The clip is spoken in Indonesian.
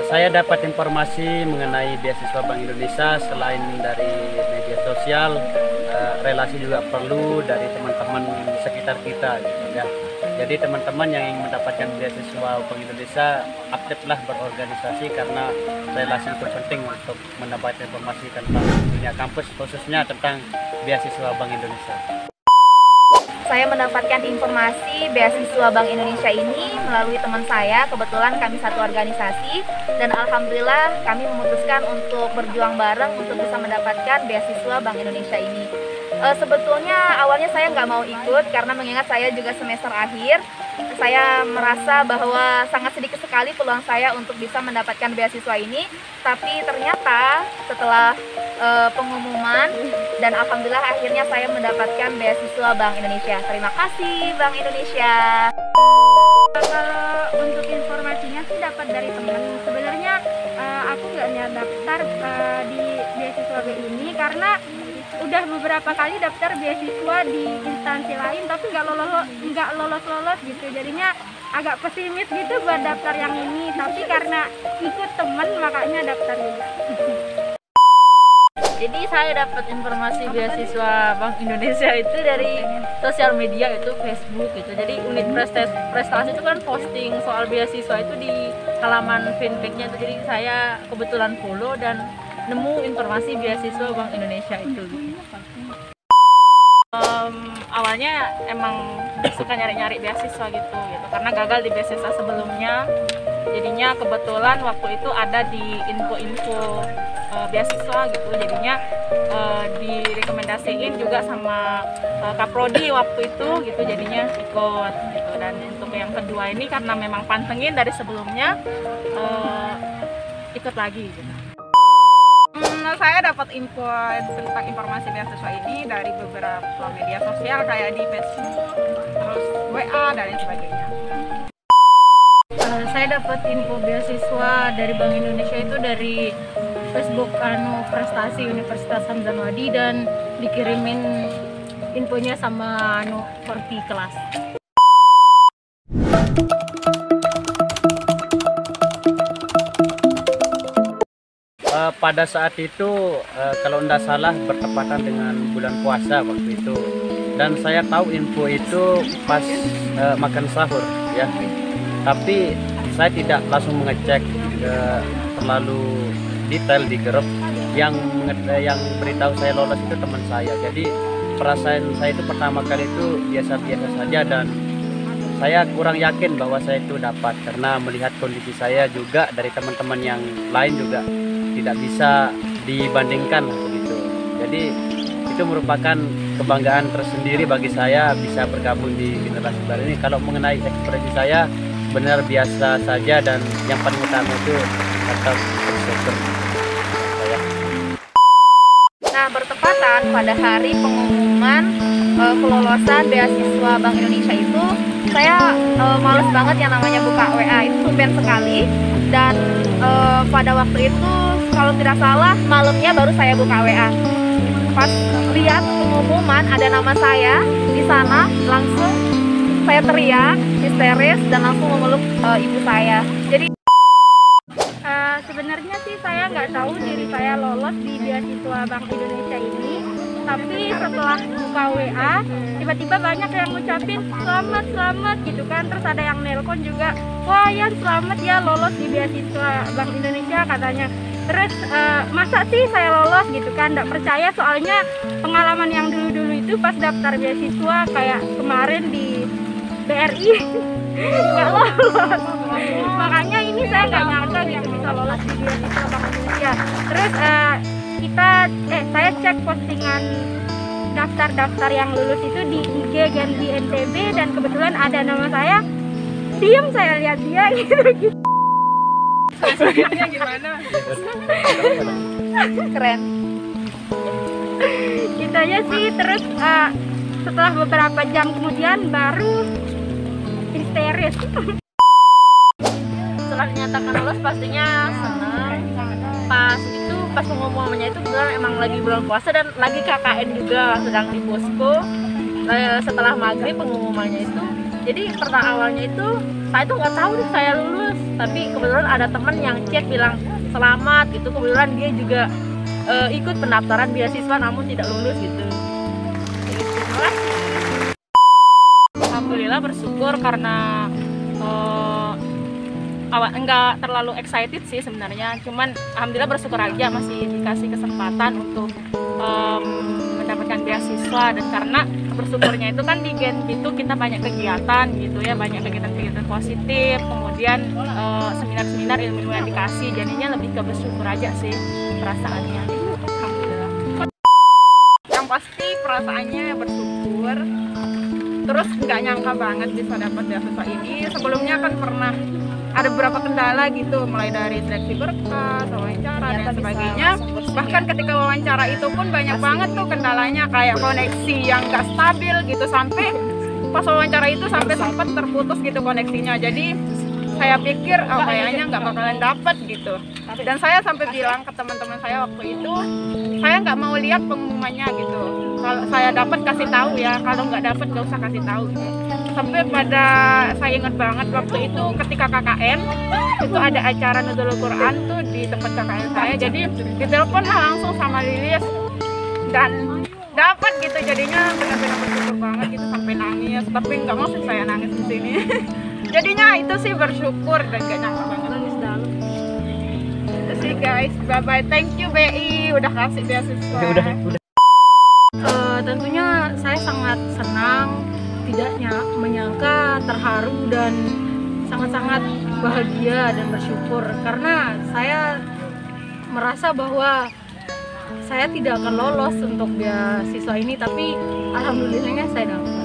Saya dapat informasi mengenai beasiswa Bank Indonesia selain dari media sosial, relasi juga perlu dari teman-teman sekitar kita gitu ya. Jadi teman-teman yang ingin mendapatkan beasiswa Bank Indonesia, aktiflah berorganisasi karena relasi itu penting untuk mendapatkan informasi tentang dunia kampus, khususnya tentang beasiswa Bank Indonesia. Saya mendapatkan informasi beasiswa Bank Indonesia ini melalui teman saya. Kebetulan kami satu organisasi dan alhamdulillah kami memutuskan untuk berjuang bareng untuk bisa mendapatkan beasiswa Bank Indonesia ini. Sebetulnya awalnya saya nggak mau ikut karena mengingat saya juga semester akhir. Saya merasa bahwa sangat sedikit sekali peluang saya untuk bisa mendapatkan beasiswa ini. Tapi ternyata setelah pengumuman dan alhamdulillah akhirnya saya mendapatkan beasiswa Bank Indonesia. Terima kasih Bank Indonesia. Kalau untuk informasinya sih dapat dari teman. Sebenarnya aku nggak niat daftar di beasiswa B ini karena udah beberapa kali daftar beasiswa di instansi lain tapi nggak lolos gitu. Jadinya agak pesimis gitu buat daftar yang ini. Tapi karena ikut teman makanya daftar juga. Jadi saya dapat informasi beasiswa Bank Indonesia itu dari sosial media, itu Facebook gitu. Jadi unit prestasi itu kan posting soal beasiswa itu di halaman fanpage-nya itu. Jadi saya kebetulan follow dan nemu informasi beasiswa Bank Indonesia itu. Awalnya emang suka nyari-nyari beasiswa gitu karena gagal di beasiswa sebelumnya. Jadinya kebetulan waktu itu ada di info-info beasiswa gitu, jadinya direkomendasiin juga sama Kaprodi waktu itu gitu, jadinya ikut gitu. Dan untuk yang kedua ini karena memang pantengin dari sebelumnya, ikut lagi gitu. Saya dapat info tentang informasi beasiswa ini dari beberapa media sosial kayak di Facebook, terus WA dan lain sebagainya. Saya dapat info beasiswa dari Bank Indonesia itu dari Facebook Prestasi Universitas Hamzanwadi dan dikirimin infonya sama Korti kelas. Pada saat itu kalau tidak salah bertepatan dengan bulan puasa waktu itu, dan saya tahu info itu pas makan sahur ya. Tapi saya tidak langsung mengecek terlalu detail di grup. Yang beritahu saya lolos itu teman saya. Jadi perasaan saya itu pertama kali itu biasa-biasa saja dan saya kurang yakin bahwa saya itu dapat karena melihat kondisi saya juga dari teman-teman yang lain juga tidak bisa dibandingkan begitu. Jadi itu merupakan kebanggaan tersendiri bagi saya bisa bergabung di generasi baru ini. Kalau mengenai ekspresi saya benar biasa saja dan yang paling utama itu atas bersyukur saya. Nah, bertepatan pada hari pengumuman kelolosan beasiswa Bank Indonesia itu, saya males banget yang namanya buka WA, itu tumben sekali. Dan pada waktu itu kalau tidak salah malamnya baru saya buka WA. Pas lihat pengumuman ada nama saya di sana, langsung saya teriak histeris dan langsung memeluk ibu saya. Jadi Sebenarnya sih saya nggak tahu diri saya lolos di beasiswa Bank Indonesia ini, tapi setelah buka WA tiba-tiba banyak yang ngucapin selamat gitu kan, terus ada yang nelpon juga, wah ya selamat ya lolos di beasiswa Bank Indonesia katanya. Terus masa sih saya lolos gitu kan, nggak percaya soalnya pengalaman yang dulu-dulu itu pas daftar beasiswa kayak kemarin di BRI nggak lolos. Makanya ini saya nggak nyangka gitu bisa lolos di beasiswa Bank Indonesia. Terus saya cek postingan daftar-daftar yang lulus itu di IG dan di NTB dan kebetulan ada nama saya. Diam saya lihat dia gitu. Sebenarnya gimana? keren. Gitu aja sih. Terus setelah beberapa jam kemudian baru histeris. Setelah dinyatakan lolos pastinya senang. Pas itu pas pengumumannya itu kebetulan emang lagi bulan puasa dan lagi KKN juga sedang di posko. Setelah maghrib pengumumannya itu, jadi pertama awalnya itu saya tuh nggak tahu nih saya lulus, tapi kebetulan ada teman yang chat bilang selamat gitu, kebetulan dia juga ikut pendaftaran beasiswa namun tidak lulus gitu. Jadi, terima kasih. Alhamdulillah bersyukur karena enggak terlalu excited sih sebenarnya, cuman alhamdulillah bersyukur aja masih dikasih kesempatan untuk mendapatkan beasiswa. Dan karena bersyukurnya itu kan di Gen itu kita banyak kegiatan gitu ya, banyak kegiatan-kegiatan positif, kemudian seminar-seminar ilmu yang dikasih, jadinya lebih ke bersyukur aja sih perasaannya. Alhamdulillah. Yang pasti perasaannya bersyukur, terus nggak nyangka banget bisa dapat beasiswa ini. Sebelumnya kan pernah ada beberapa kendala gitu, mulai dari seleksi berkas, wawancara dan sebagainya. Bahkan ketika wawancara itu pun banyak banget tuh kendalanya, kayak koneksi yang nggak stabil gitu, sampai pas wawancara itu sampai sempat terputus gitu koneksinya. Jadi saya pikir kayaknya nggak bakalan dapat gitu. Dan saya sampai bilang ke teman-teman saya waktu itu, saya nggak mau lihat pengumumannya gitu. Kalau saya dapat kasih tahu ya, kalau nggak dapat nggak usah kasih tahu gitu. Sampai pada saya ingat banget waktu itu ketika KKN itu ada acara Nuzulul Quran tuh di tempat KKN saya, jadi ditelepon langsung sama Lilis dan dapat gitu. Jadinya benar-benar bersyukur banget gitu, sampai nangis, tapi nggak mau saya nangis di sini. Jadinya itu sih bersyukur dan gak nyangka banget. Itu sih guys, bye bye, thank you BI udah kasih beasiswa. Udah. Tentunya saya sangat senang, tidak menyangka, terharu dan sangat-sangat bahagia dan bersyukur karena saya merasa bahwa saya tidak akan lolos untuk beasiswa ini, tapi alhamdulillahnya saya dapat.